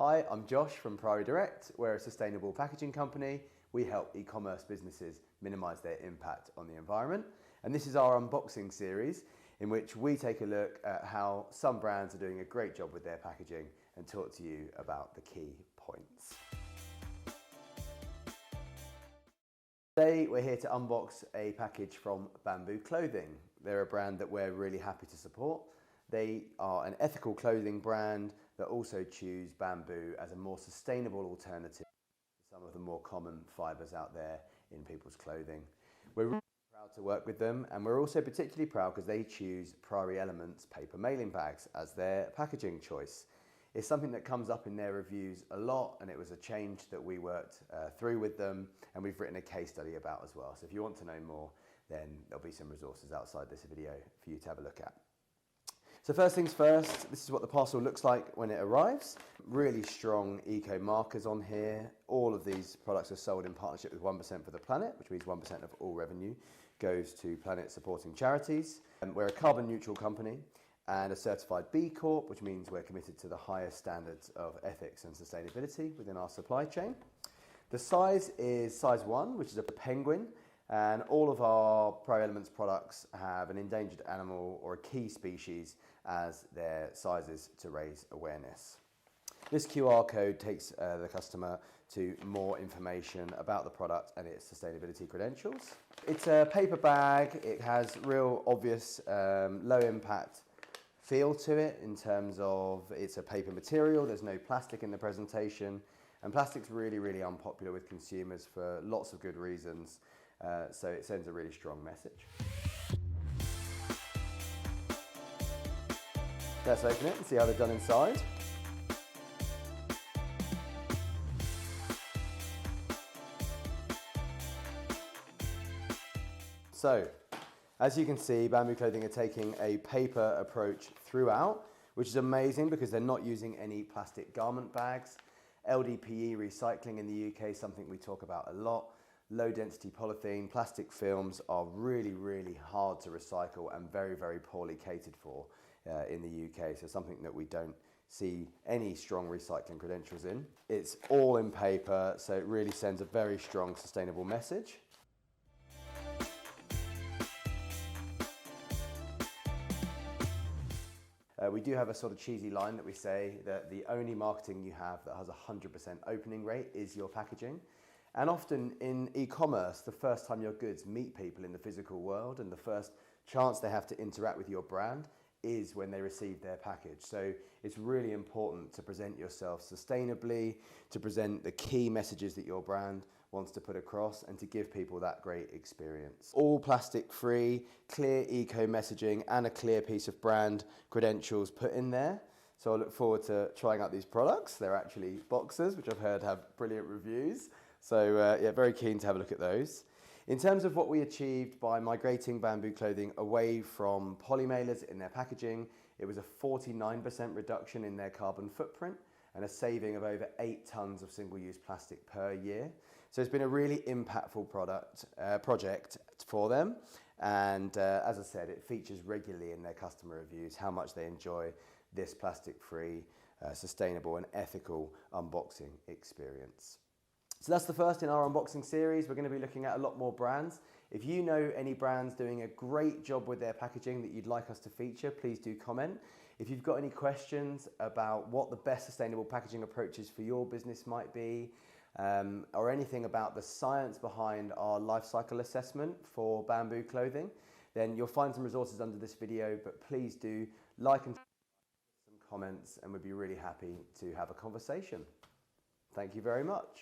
Hi, I'm Josh from Priory Direct. We're a sustainable packaging company. We help e-commerce businesses minimise their impact on the environment. And this is our unboxing series in which we take a look at how some brands are doing a great job with their packaging and talk to you about the key points. Today we're here to unbox a package from Bamboo Clothing. They're a brand that we're really happy to support. They are an ethical clothing brand that also choose bamboo as a more sustainable alternative to some of the more common fibres out there in people's clothing. We're really proud to work with them, and we're also particularly proud because they choose Priory Elements paper mailing bags as their packaging choice. It's something that comes up in their reviews a lot, and it was a change that we worked through with them, and we've written a case study about as well. So if you want to know more, then there'll be some resources outside this video for you to have a look at. So first things first, this is what the parcel looks like when it arrives. Really strong eco markers on here. All of these products are sold in partnership with 1% for the Planet, which means 1% of all revenue goes to planet supporting charities. We're a carbon neutral company and a certified B Corp, which means we're committed to the highest standards of ethics and sustainability within our supply chain. The size is size 1, which is a penguin. And all of our Priory Elements products have an endangered animal or a key species as their sizes to raise awareness. This QR code takes the customer to more information about the product and its sustainability credentials. It's a paper bag. It has real obvious low impact feel to it in terms of it's a paper material. There's no plastic in the presentation, and plastic's really, really unpopular with consumers for lots of good reasons. So it sends a really strong message. Let's open it and see how they've done inside. So, as you can see, Bamboo Clothing are taking a paper approach throughout, which is amazing because they're not using any plastic garment bags. LDPE recycling in the UK is something we talk about a lot. Low density polythene, plastic films are really, really hard to recycle and very, very poorly catered for in the UK. So something that we don't see any strong recycling credentials in. It's all in paper, so it really sends a very strong sustainable message. We do have a sort of cheesy line that we say that the only marketing you have that has a 100% opening rate is your packaging. And often in e-commerce, the first time your goods meet people in the physical world and the first chance they have to interact with your brand is when they receive their package. So it's really important to present yourself sustainably, to present the key messages that your brand wants to put across and to give people that great experience. All plastic free, clear eco messaging and a clear piece of brand credentials put in there. So I look forward to trying out these products. They're actually boxers, which I've heard have brilliant reviews. So yeah, very keen to have a look at those. In terms of what we achieved by migrating Bamboo Clothing away from polymailers in their packaging, it was a 49% reduction in their carbon footprint and a saving of over 8 tons of single-use plastic per year. So it's been a really impactful project for them. And as I said, it features regularly in their customer reviews how much they enjoy this plastic-free, sustainable and ethical unboxing experience. So that's the first in our unboxing series. We're going to be looking at a lot more brands. If you know any brands doing a great job with their packaging that you'd like us to feature, please do comment. If you've got any questions about what the best sustainable packaging approaches for your business might be, or anything about the science behind our life cycle assessment for Bamboo Clothing, then you'll find some resources under this video, but please do like and some comments, and we'd be really happy to have a conversation. Thank you very much.